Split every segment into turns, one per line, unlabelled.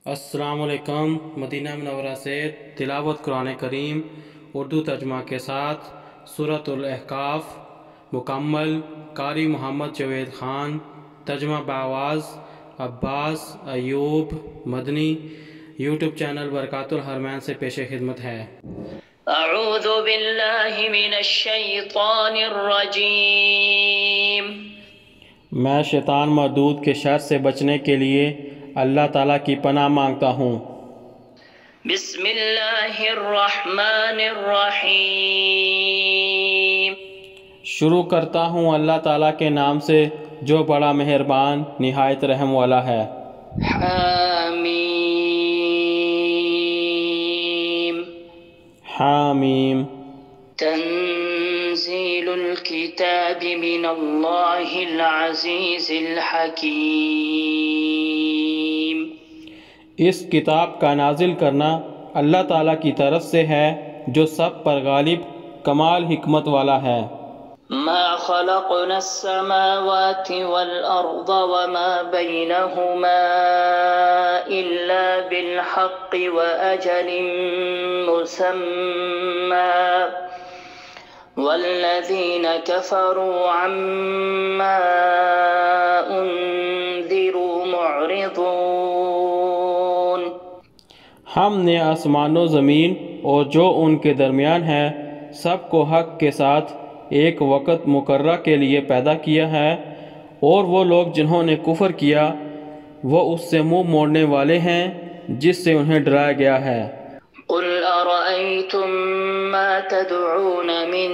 السلام علیکم۔ مدینہ منورہ سے تلاوت قرآن کریم اردو ترجمہ کے ساتھ سورۃ الاحقاف مکمل، قاری محمد جاوید خان، ترجمہ بآواز عباس ایوب مدنی، یوٹیوب چینل برکات الحرمین سے پیش خدمت ہے۔
اعوذ باللہ من الشیطان الرجیم۔
میں شیطان مردود کے شر سے بچنے کے لیے اللہ تعالیٰ کی پناہ مانگتا ہوں۔
بسم اللہ الرحمن الرحیم۔
شروع کرتا ہوں اللہ تعالیٰ کے نام سے جو بڑا مہربان نہایت رحم والا ہے۔
حامیم۔
حامیم۔
تنزیل الکتاب من اللہ العزیز الحکیم۔
اس کتاب کا نازل کرنا اللہ تعالیٰ کی طرف سے ہے جو سب پر غالب کمال حکمت والا ہے۔
ما خلقنا السماوات والأرض وما بينهما إلا بالحق وأجل مسمى والذين كفروا عما أنذروا معرضون۔
ہم نے آسمان و زمین اور جو ان کے درمیان ہے سب کو حق کے ساتھ ایک وقت مقررہ کے لیے پیدا کیا ہے، اور وہ لوگ جنہوں نے کفر کیا وہ اس سے منہ موڑنے والے ہیں جس سے انہیں ڈرایا گیا ہے۔
قل أرأيتم ما تدعون من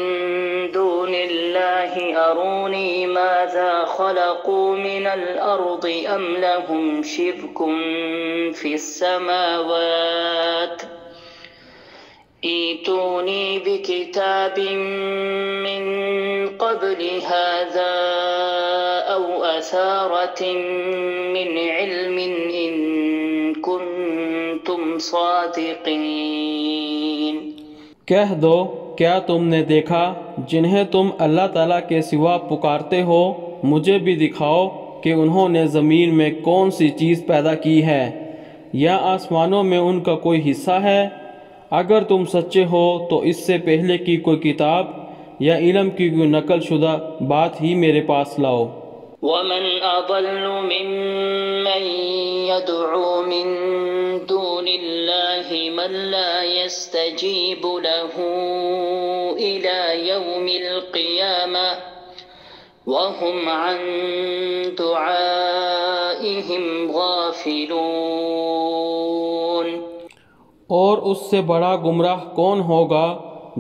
دون الله أروني ماذا خلقوا من الأرض أم لهم شرك في السماوات ائتوني بكتاب من قبل هذا أو أثارة من علم إن كنتم صادقين۔
کہہ دو کیا تم نے دیکھا جنہیں تم اللہ تعالیٰ کے سوا پکارتے ہو؟ مجھے بھی دکھاؤ کہ انہوں نے زمین میں کون سی چیز پیدا کی ہے، یا آسمانوں میں ان کا کوئی حصہ ہے؟ اگر تم سچے ہو تو اس سے پہلے کی کوئی کتاب یا علم کی کوئی نقل شدہ بات ہی میرے پاس لاؤ۔
ومن أضل ممن يدعو من دون الله من لا يستجيب له إلى يوم القيامة وهم عن دعائهم غافلون۔
اور اس سے بڑا گمراہ کون ہوگا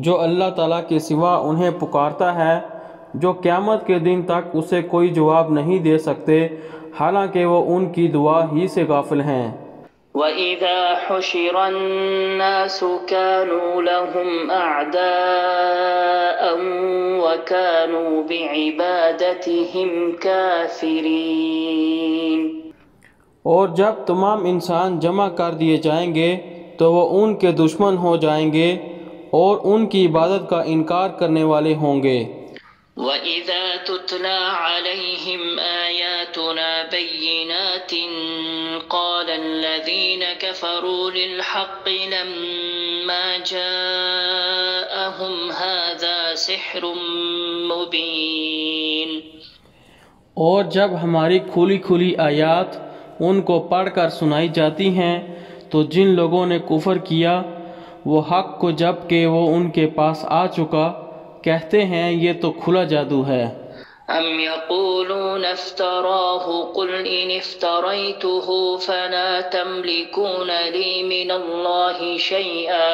جو اللہ تعالیٰ کے سوا انہیں پکارتا ہے، جو قیامت کے دن تک اسے کوئی جواب نہیں دے سکتے حالانکہ وہ ان کی دعا ہی سے غافل ہیں۔
وَإِذَا حُشِرَ النَّاسُ كَانُوا لَهُمْ أَعْدَاءً وَكَانُوا بِعِبَادَتِهِمْ كَافِرِينَ۔
اور جب تمام انسان جمع کر دیے جائیں گے تو وہ ان کے دشمن ہو جائیں گے اور ان کی عبادت کا انکار کرنے والے ہوں گے۔
وَإِذَا تُتْلَى عَلَيْهِمْ آيَاتُنَا بَيِّنَاتٍ قَالَ الَّذِينَ كَفَرُوا لِلْحَقِّ لَمَّا جَاءَهُمْ هَذَا سِحْرٌ مُبِينٌ۔
اور جب ہماری کھلی کھلی آیات ان کو پڑھ کر سنائی جاتی ہیں تو جن لوگوں نے کفر کیا وہ حق کو جب کہ وہ ان کے پاس آ چکا کہتے ہیں یہ تو کھلا جادو ہے۔
ام یقولون افتراہ قل ان افتریته فلا تملکون لی من اللہ شیئا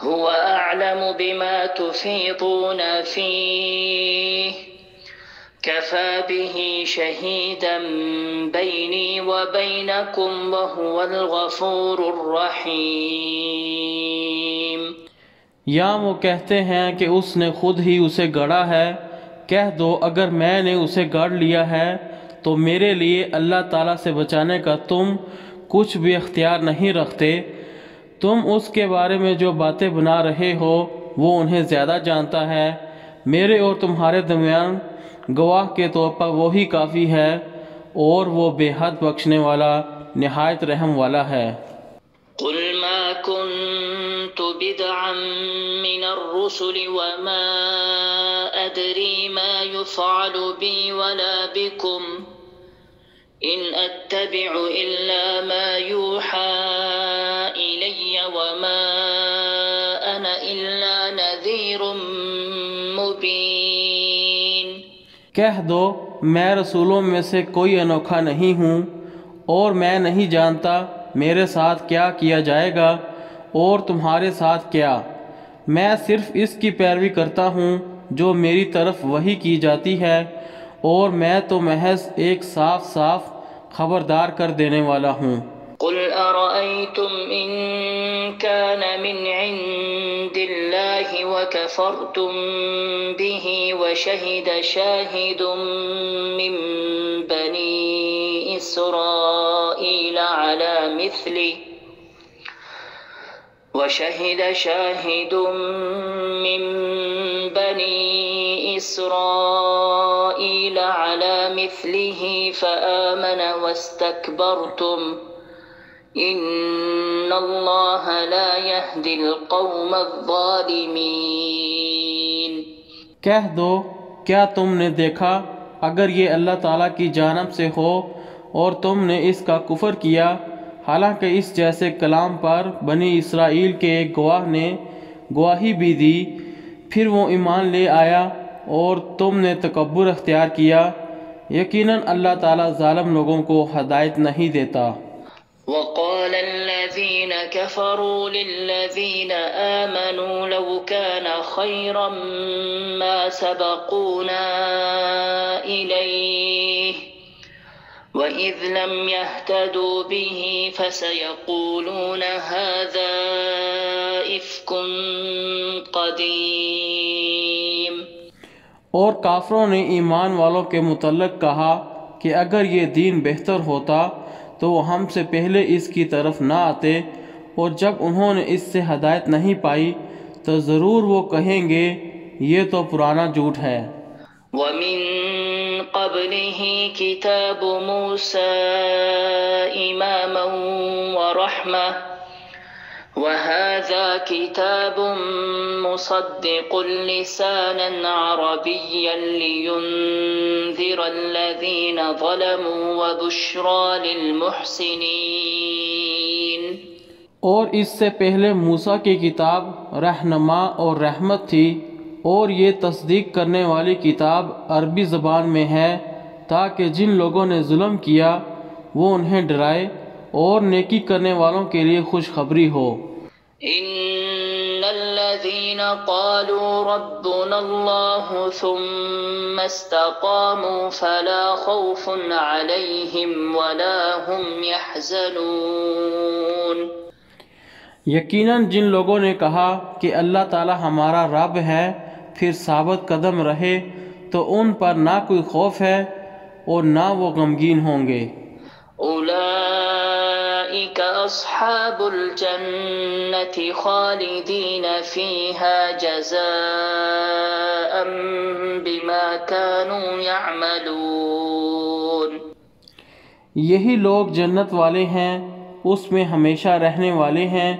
هو اعلم بما تفیضون فیہ کفا به شہیدا بینی وبینکم وهو الغفور الرحیم۔
یا وہ کہتے ہیں کہ اس نے خود ہی اسے گڑھا ہے، کہہ دو اگر میں نے اسے گڑھ لیا ہے تو میرے لیے اللہ تعالیٰ سے بچانے کا تم کچھ بھی اختیار نہیں رکھتے، تم اس کے بارے میں جو باتیں بنا رہے ہو وہ انہیں زیادہ جانتا ہے، میرے اور تمہارے درمیان گواہ کے طور پر وہی کافی ہے، اور وہ بے حد بخشنے والا نہایت رحم والا ہے۔
قل ما كنت بدعا من الرسل وما أدري ما يفعل بي ولا بكم إن أتبع إلا ما يوحى إلي وما أنا إلا نذير مبين۔
کہہ دو میں رسولوں میں سے کوئی انوکھا نہیں ہوں اور میں نہیں جانتا میرے ساتھ کیا کیا جائے گا اور تمہارے ساتھ کیا، میں صرف اس کی پیروی کرتا ہوں جو میری طرف وحی کی جاتی ہے، اور میں تو محض ایک صاف صاف خبردار کر دینے والا ہوں۔
قل أرأيتم إن كان من عند الله وكفرتم به وشهد شاهد من بني إسرائيل على مثله فآمن واستكبرتم إن الله لا يهدي القوم الظالمين۔
کہہ دو کیا تم نے دیکھا اگر یہ اللہ تعالیٰ کی جانب سے ہو اور تم نے اس کا کفر کیا، حالانکہ اس جیسے کلام پر بنی اسرائیل کے ایک گواہ نے گواہی بھی دی، پھر وہ ایمان لے آیا اور تم نے تکبر اختیار کیا، یقیناً اللہ تعالیٰ ظالم لوگوں کو ہدایت نہیں دیتا۔
وقال الذين كفروا للذين آمنوا لو كان خيرا ما سبقونا إليه وإذ لم يهتدوا به فسيقولون هذا إفك قديم۔
اور کافروں نے ایمان والوں کے متعلق کہا کہ اگر یہ دین بہتر ہوتا تو وہ ہم سے پہلے اس کی طرف نہ آتے، اور جب انہوں نے اس سے ہدایت نہیں پائی تو ضرور وہ کہیں گے یہ تو پرانا جھوٹ ہے۔
وَمِن قَبْلِهِ كِتَابُ مُوسَى إِمَامًا وَرَحْمَةً وَهَذَا كِتَابٌ مُصَدِّقٌ لِسَانًا عَرَبِيًّا لِيُنذِرَ الَّذِينَ ظَلَمُوا وَبُشْرَى لِلْمُحْسِنِينَ۔
اور اس سے پہلے موسیٰ کی کتاب رہنما اور رحمت تھی، اور یہ تصدیق کرنے والی کتاب عربی زبان میں ہے تاکہ جن لوگوں نے ظلم کیا وہ انہیں ڈرائے اور نیکی کرنے والوں کے لیے خوشخبری ہو۔
ان الذين قالوا ربنا الله ثم استقاموا فلا خوف عليهم ولا هم يحزنون۔
یقیناً جن لوگوں نے کہا کہ اللہ تعالی ہمارا رب ہے پھر ثابت قدم رہے تو ان پر نہ کوئی خوف ہے اور نہ وہ غمگین ہوں گے۔
اولئک اصحاب الجنة خالدین فیہا جزاء بما كانوا يعملون۔
یہی لوگ جنت والے ہیں، اس میں ہمیشہ رہنے والے ہیں،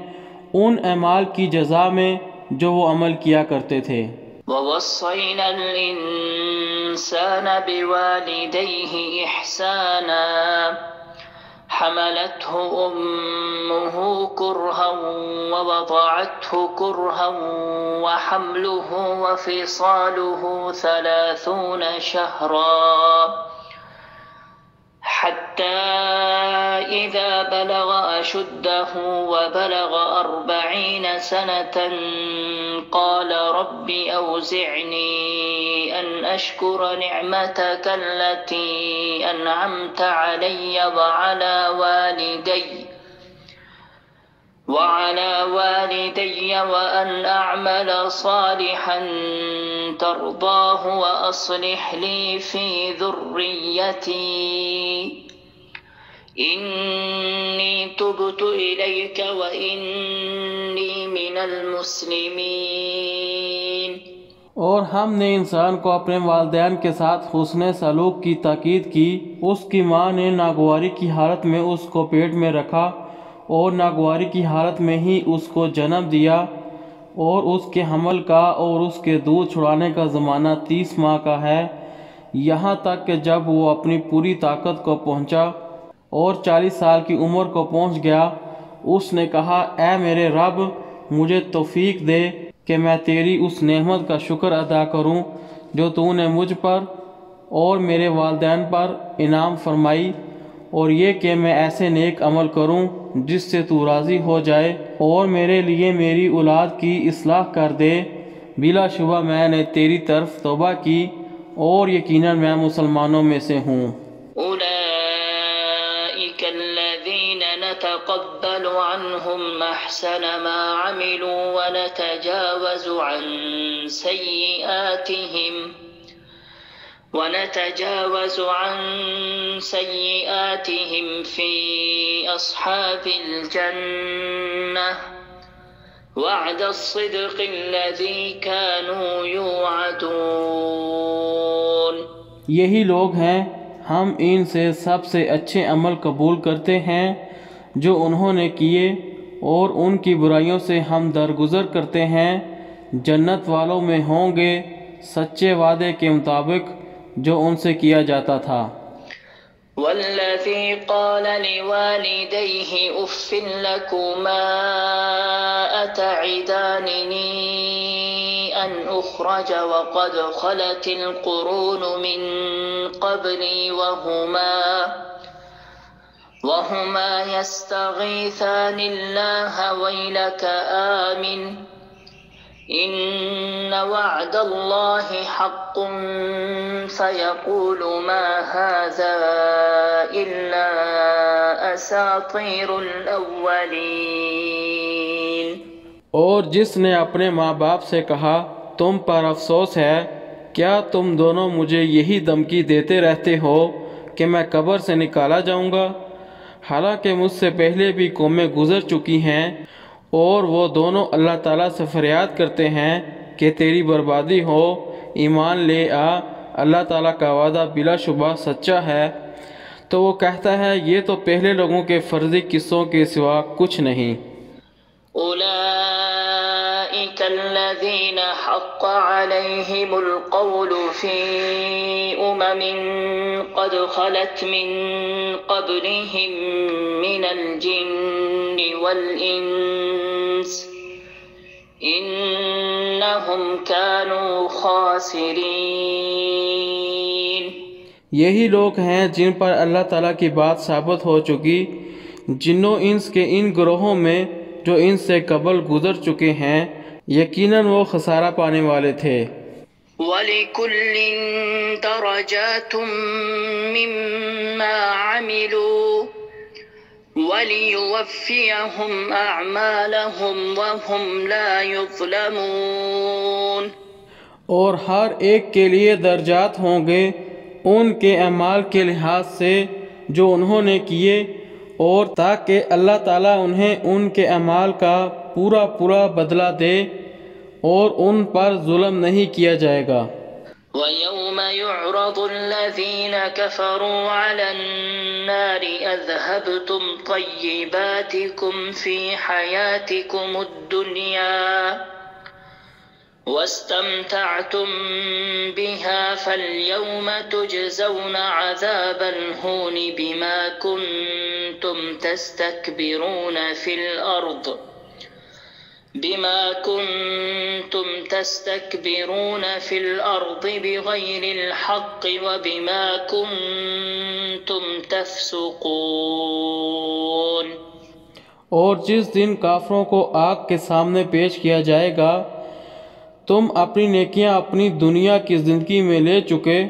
ان اعمال کی جزا میں جو وہ عمل کیا کرتے تھے۔
وَوَصَّيْنَا الْإِنسَانَ بِوَالِدَيْهِ إِحْسَانًا حَمَلَتْهُ أُمُّهُ كُرْهًا وَوَضَعَتْهُ كُرْهًا وَحَمْلُهُ وَفِصَالُهُ 30 شهرا حتى إذا بلغ أشده وبلغ 40 سنة قال رب أوزعني أن أشكر نعمتك التي أنعمت علي وعلى والدي وأن أعمل صالحا ترضاه وأصلح لي في ذريتي إني تبت إليك وإني من المسلمين۔
اور ہم نے انسان کو اپنے والدین کے ساتھ حسن سلوک کی تاکید کی۔ اس کی ماں نے ناگواری کی حالت میں اس کو پیٹ میں رکھا اور ناگواری کی حالت میں ہی اس کو جنم دیا، اور اس کے حمل کا اور اس کے دودھ چھڑانے کا زمانہ 30 ماہ کا ہے، یہاں تک کہ جب وہ اپنی پوری طاقت کو پہنچا اور 40 سال کی عمر کو پہنچ گیا، اس نے کہا، اے میرے رب، مجھے توفیق دے کہ میں تیری اس نعمت کا شکر ادا کروں جو تو نے مجھ پر اور میرے والدین پر انعام فرمائی، اور یہ کہ میں ایسے نیک عمل کروں جس سے تو راضی ہو جائے، اور میرے لیے میری اولاد کی اصلاح کر دے۔ بلا شبہ میں نے تیری طرف توبہ کی اور یقیناً میں مسلمانوں میں سے ہوں۔
أولئك الذين نتقبل عنهم أحسن ما عملوا ونتجاوز عن سيئاتهم في أصحاب الجنة وعد الصدق الذي كانوا يوعدون۔
یہی لوگ ہیں، ہم ان سے سب سے اچھے عمل قبول کرتے ہیں جو انہوں نے کیے، اور ان کی برائیوں سے ہم درگزر کرتے ہیں۔ جنت والوں میں ہوں گے سچے وعدے کے مطابق جو ان سے کیا جاتا تھا۔
والذي قال لوالديه أف لكما أتعدانني أن أخرج وقد خلت القرون من قبلي وهما يستغيثان الله ويلك آمن إن وعد الله حق فيقول ما هذا إلا أساطير الأولين۔
اور جس نے اپنے ماں باپ سے کہا، تم پر افسوس ہے، کیا تم دونوں مجھے یہی دھمکی دیتے رہتے ہو کہ میں قبر سے نکالا جاؤں گا، حالانکہ مجھ سے پہلے بھی قومیں گزر چکی ہیں، اور وہ دونوں اللہ تعالیٰ سے فریاد کرتے ہیں کہ تیری بربادی ہو، ایمان لے آ، اللہ تعالیٰ کا وعدہ بلا شبہ سچا ہے۔ تو وہ کہتا ہے، یہ تو پہلے لوگوں کے فرضی قصوں کے سوا کچھ نہیں۔
أولئك الذين حق عليهم القول في قد خلت من قبلهم من الجن والإنس إنهم كانوا خاسرين۔
یہی لوگ ہیں جن پر اللہ تعالیٰ کی بات ثابت ہو چکی، جنوں انس کے ان گروہوں میں جو ان سے قبل گزر چکے ہیں، یقیناً وہ خسارہ پانے والے تھے۔
وَلِكُلٍّ دَرَجَاتٌ مِّمَّا عَمِلُوا وَلِيُوَفِّيَهُمْ أَعْمَالَهُمْ وَهُمْ لَا يُظْلَمُونَ۔
اور ہر ایک کے لیے درجات ہوں گے ان کے اعمال کے لحاظ سے جو انہوں نے کیے، اور تاکہ اللہ تعالیٰ انہیں ان کے اعمال کا پورا پورا بدلہ دے، اور ان پر ظلم نہیں کیا جائے گا۔
وَيَوْمَ يُعْرَضُ الَّذِينَ كَفَرُوا عَلَى النَّارِ أَذْهَبْتُمْ طَيِّبَاتِكُمْ فِي حَيَاتِكُمُ الدُّنْيَا وَاسْتَمْتَعْتُمْ بِهَا فَالْيَوْمَ تُجْزَوْنَ عَذَابَ الْهُونِ بِمَا كُنْتُمْ تستكبرون في الأرض بغير الحق وبما كنتم تفسقون۔
اور جس دن کافروں کو آگ کے سامنے پیش کیا جائے گا، تم اپنی نیکیاں اپنی دنیا کی زندگی میں لے چکے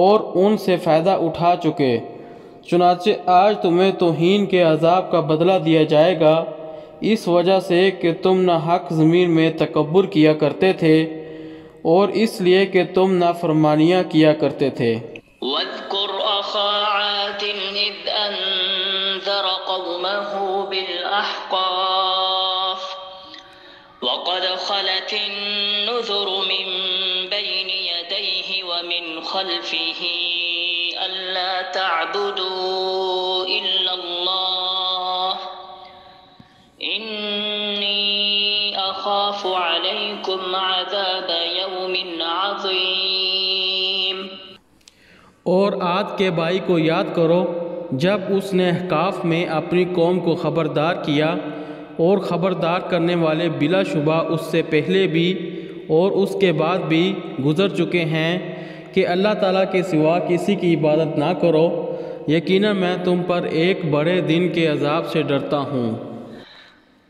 اور ان سے فائدہ اٹھا چکے، چنانچہ آج تمہیں توہین کے عذاب کا بدلہ دیا جائے گا، اس وجہ سے کہ تم ناحق زمین میں تکبر کیا کرتے تھے، اور اس لیے کہ تم نافرمانیاں کیا کرتے تھے۔
وَاذْكُرْ أَخَا عَادٍ إِذْ أَنذَرَ قَوْمَهُ بِالْأَحْقَافِ وَقَدْ خَلَتِ النُّذُرُ مِن خلفه ألا تعبدوا إلا الله إني أخاف عليكم عذاب يوم عظيم۔
اور عاد کے بھائی کو یاد کرو جب اس نے احقاف میں اپنی قوم کو خبردار کیا، اور خبردار کرنے والے بلا شبہ اس سے پہلے بھی اور اس کے بعد بھی گزر چکے ہیں کہ اللہ تعالیٰ کے سوا کسی کی عبادت نہ کرو، یقیناً میں تم پر ایک بڑے دن کے عذاب سے ڈرتا ہوں۔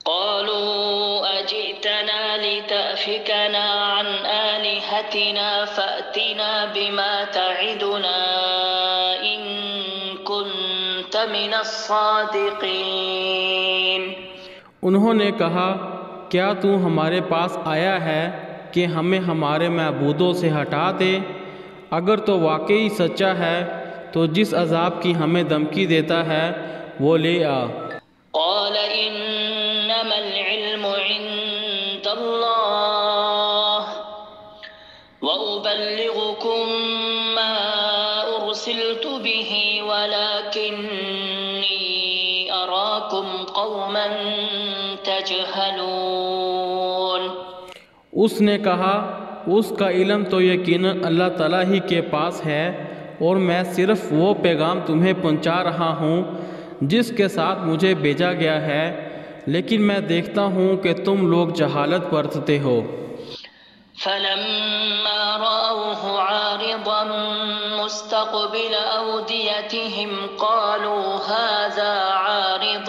قالوا أجئتنا لتأفكنا عن آلهتنا فأتنا بما تعدنا إن كنت من الصادقين۔
انہوں نے کہا کیا تو ہمارے پاس آیا ہے کہ ہمیں ہمارے معبودوں سے ہٹا دے؟ اگر تو واقعی سچا ہے تو جس عذاب کی ہمیں دھمکی دیتا ہے وہ لے آ۔
قال إنما العلم عند الله وأبلغكم ما أرسلت به ولكني أراكم قوما تجهلون۔
اس نے کہا اس کا علم تو یقیناً اللہ تعالیٰ ہی کے پاس ہے، اور میں صرف وہ پیغام تمہیں پہنچا رہا ہوں جس کے ساتھ مجھے بھیجا گیا ہے، لیکن میں دیکھتا ہوں کہ تم لوگ جہالت برتتے ہو۔
فلما رأوه عارضا مستقبل أوديتهم قالوا هذا عارض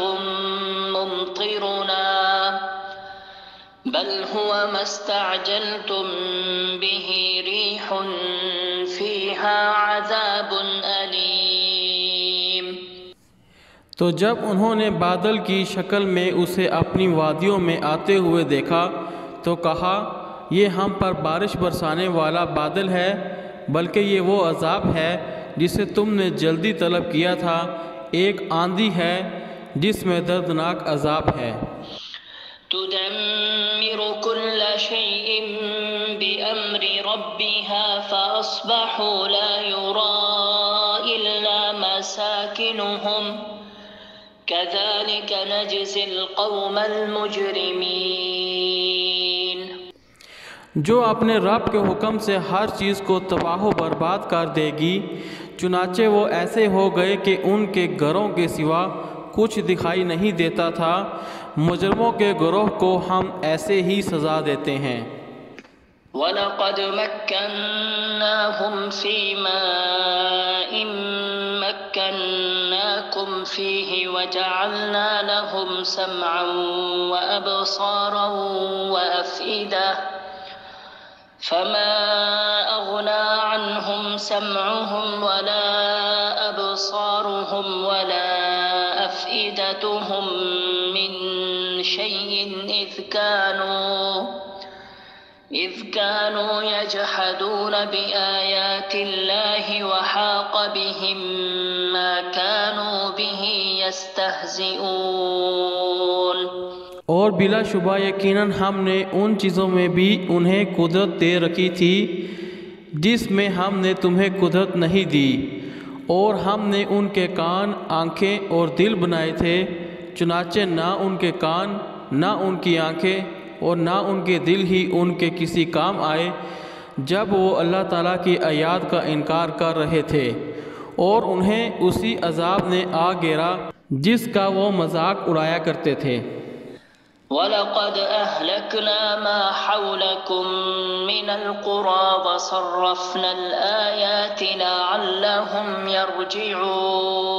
ممطرنا بل هو ما استعجلتم به ريح فيها عذاب أليم۔
تو جب انہوں نے بادل کی شکل میں اسے اپنی وادیوں میں آتے ہوئے دیکھا تو کہا یہ ہم پر بارش برسانے والا بادل ہے، بلکہ یہ وہ عذاب ہے جسے تم نے جلدی طلب کیا تھا، ایک آندھی ہے جس میں دردناک عذاب ہے۔
تدمر كل شيء بأمر ربها فأصبحوا لا يرى إلا مساكنهم كذلك نجزي القوم المجرمين۔
جو اپنے رب کے حکم سے ہر چیز کو تباہ و برباد کر دے گی، چنانچہ وہ ایسے ہو گئے کہ ان کے گھروں کے سوا کچھ دکھائی نہیں دیتا تھا، مجرموں کے گروہ کو ہم ایسے ہی سزا دیتے ہیں۔
وَلَقَدْ مَكَّنَّاهُمْ فِي مَاءٍ مَكَّنَّاكُمْ فِيهِ وَجَعَلْنَا لَهُمْ سَمْعًا وَأَبْصَارًا وَأَفْئِدَةً فَمَا أَغْنَى عَنْهُمْ سَمْعُهُمْ وَلَا أَبْصَارُهُمْ وَلَا أَفْئِدَتُهُمْ مِنْ شَيْءٍ إذ كانوا يجحدون بآيات الله وحاق بهم ما كانوا به يستهزئون۔
اور بلا شبہ یقیناً ہم نے ان چیزوں میں بھی انہیں قدرت دے رکھی تھی جس میں ہم نے تمہیں قدرت نہیں دی، اور ہم نے ان کے کان، آنکھیں اور دل بنائے تھے، چنانچہ نہ ان کے کان، نہ ان کی آنکھیں اور نہ ان کے دل ہی ان کے کسی کام آئے جب وہ اللہ تعالیٰ کی آیات کا انکار کر رہے تھے، اور انہیں اسی عذاب نے آ گھیرا جس کا وہ مذاق اڑایا کرتے تھے۔
وَلَقَدْ أَهْلَكْنَا مَا حَوْلَكُمْ مِنَ الْقُرَى وَصَرَّفْنَا الْآيَاتِ لَعَلَّهُمْ يَرْجِعُونَ۔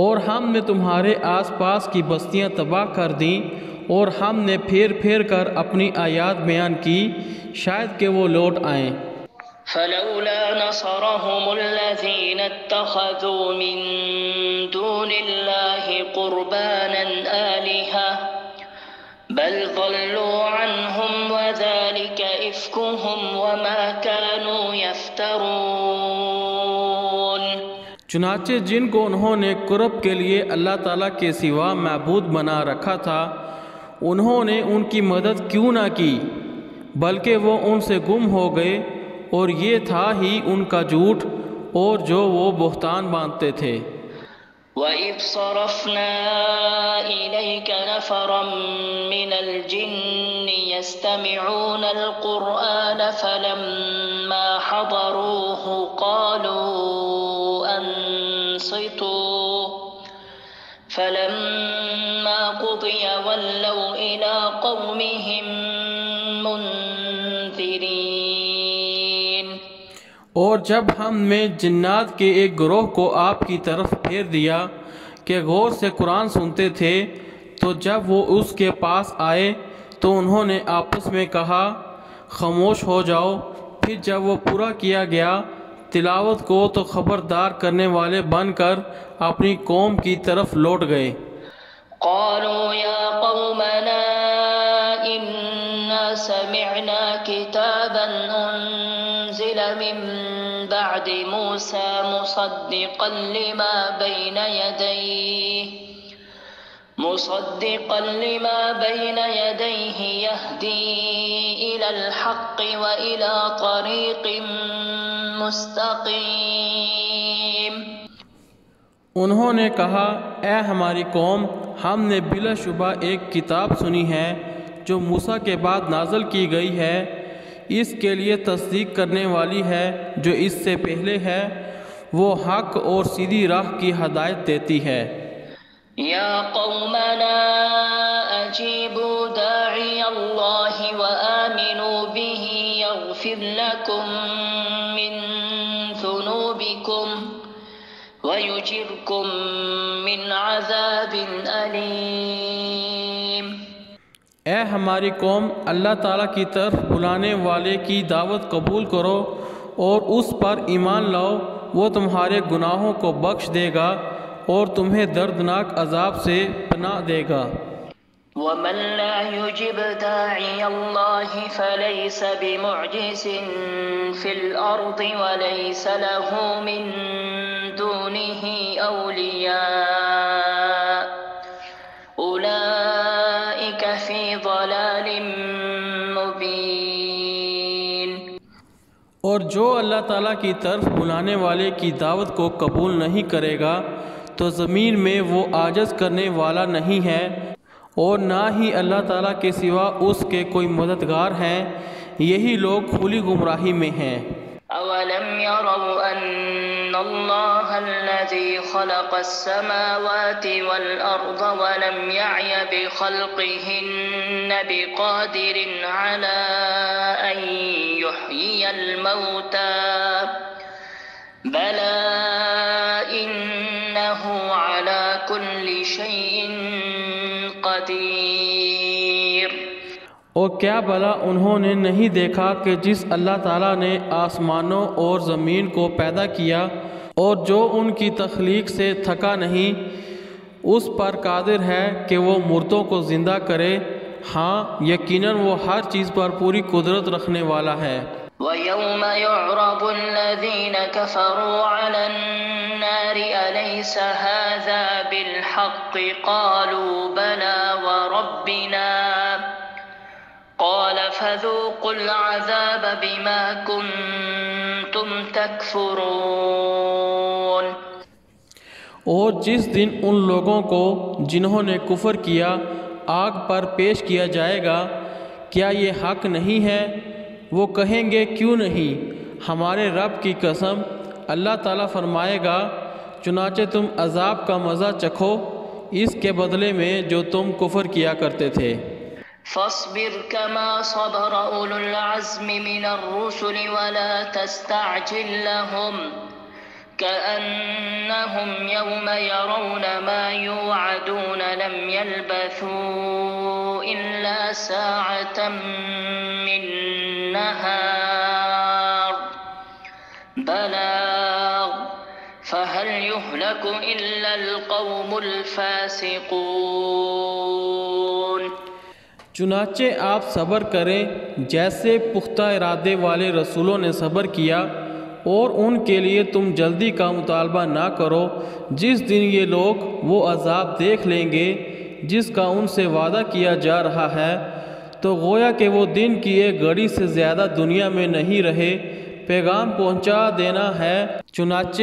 اور ہم نے تمہارے آس پاس کی بستیاں تباہ کر دیں، اور ہم نے پھیر پھیر کر اپنی آیات بیان کی شاید کہ وہ لوٹ آئیں۔
فلولا نصرهم الذين اتخذوا من دون الله قربانا آلهة بل ضلوا عنهم وذلك إفكهم وما كانوا يفترون۔
چنانچہ جن کو انہوں نے قرب کے لیے اللہ تعالیٰ کے سوا معبود بنا رکھا تھا، انہوں نے ان کی مدد کیوں نہ کی، بلکہ وہ ان سے گم ہو گئے، اور یہ تھا ہی ان کا جھوٹ اور جو وہ بہتان باندھتے تھے۔
وَإِذْ صَرَفْنَا إِلَيْكَ نَفَرًا مِنَ الْجِنِّ يَسْتَمِعُونَ الْقُرْآنَ فَلَمَّا حَضَرُوهُ قَالُوا أَنصِتُوا فَلَمَّا قُضِيَ وَلَّوْا إِلَى قَوْمِهِمْ مُنذِرِينَ۔
اور جب ہم نے جنات کے ایک گروہ کو آپ کی طرف پھیر دیا کہ غور سے قرآن سنتے تھے، تو جب وہ اس کے پاس آئے تو انہوں نے آپس میں کہا خاموش ہو جاؤ۔ پھر جب وہ پورا کیا گیا تلاوت کو تو خبردار کرنے والے بن کر اپنی قوم کی طرف لوٹ گئے۔
قالوا يا قومنا إنا سمعنا كتابا أنزل من بعد موسى مصدقا لما بين يديه يهدي إلى الحق وإلى طريق مستقيم۔
انہوں نے کہا اے ہماری قوم، ہم نے بلا شبہ ایک کتاب سنی ہے جو موسیٰ کے بعد نازل کی گئی ہے، اس کے لیے تصدیق کرنے والی ہے جو اس سے پہلے ہے، وہ حق اور سیدھی راہ کی ہدایت دیتی ہے۔
یا قومنا اجیبوا داعی اللہ وآمنوا به یغفر لکم من ذنوبکم وَيُجِرْكُم مِّنْ عَذَابٍ أَلِيمٍ۔
اے ہماری قوم، اللہ تعالیٰ کی طرف بلانے والے کی دعوت قبول کرو اور اس پر ایمان لاؤ، وہ تمہارے گناہوں کو بخش دے گا اور تمہیں دردناک عذاب سے پناہ دے گا۔
وَمَن لَّا يُجِبْ دَاعِيَ اللَّهِ فَلَيْسَ بِمُعْجِزٍ فِي الْأَرْضِ وَلَيْسَ لَهُ مِن دُونِهِ أَوْلِيَاءُ أُولَٰئِكَ فِي ضَلَالٍ مُّبِينٍ۔
اور جو اللہ تعالیٰ کی طرف بلانے والے کی دعوت کو قبول نہیں کرے گا تو زمین میں وہ عاجز کرنے والا نہیں ہے اور نہ ہی اللہ تعالیٰ کے سوا اس کے کوئی مددگار ہیں، یہی لوگ کھلی گمراہی میں ہیں۔
اولم يروا ان اللہ الذي خلق السماوات والارض ولم يعي بخلقهن بقادر على ان يحيي الموتى بلى انه على كل شيء قدیر۔
اور کیا بھلا انہوں نے نہیں دیکھا کہ جس اللہ تعالیٰ نے آسمانوں اور زمین کو پیدا کیا اور جو ان کی تخلیق سے تھکا نہیں، اس پر قادر ہے کہ وہ مردوں کو زندہ کرے، ہاں یقیناً وہ ہر چیز پر پوری قدرت رکھنے والا ہے۔
وَيَوْمَ يُعْرَضُ الَّذِينَ كَفَرُوا عَلَى النَّارِ أَلَيْسَ هَذَا بِالْحَقِّ قَالُوا بَلَى وَرَبِّنَا قَالَ فَذُوقُوا الْعَذَابَ بِمَا كُنتُمْ تَكْفُرُونَ۔
اور جس دن ان لوگوں کو جنہوں نے کفر کیا آگ پر پیش کیا جائے گا، کیا یہ حق نہیں ہے؟ وہ کہیں گے کیوں نہیں، ہمارے رب کی قسم۔ اللہ تعالیٰ فرمائے گا چنانچہ تم عذاب کا مزہ چکھو اس کے بدلے میں جو تم کفر کیا کرتے تھے۔
فاصبر كما صبر أولو العزم من الرسل ولا تستعجل لهم كأنهم يوم يرون ما يوعدون لم يلبثوا إلا ساعة من نهار بلاغ فهل يهلك إلا القوم الفاسقون۔
چنانچہ آپ صبر کریں جیسے پختہ ارادے والے رسولوں نے صبر کیا، اور ان کے لیے تم جلدی کا مطالبہ نہ کرو۔ جس دن یہ لوگ وہ عذاب دیکھ لیں گے جس کا ان سے وعدہ کیا جا رہا ہے، تو گویا کہ وہ دن کی ایک گھڑی سے زیادہ دنیا میں نہیں رہے، پیغام پہنچا دینا ہے، چنانچہ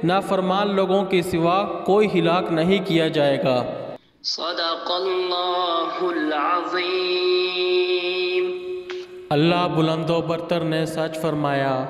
نافرمان لوگوں کے سوا کوئی ہلاک نہیں کیا جائے گا۔
صدق اللہ العظیم۔
اللہ بلند و برتر نے سچ فرمایا۔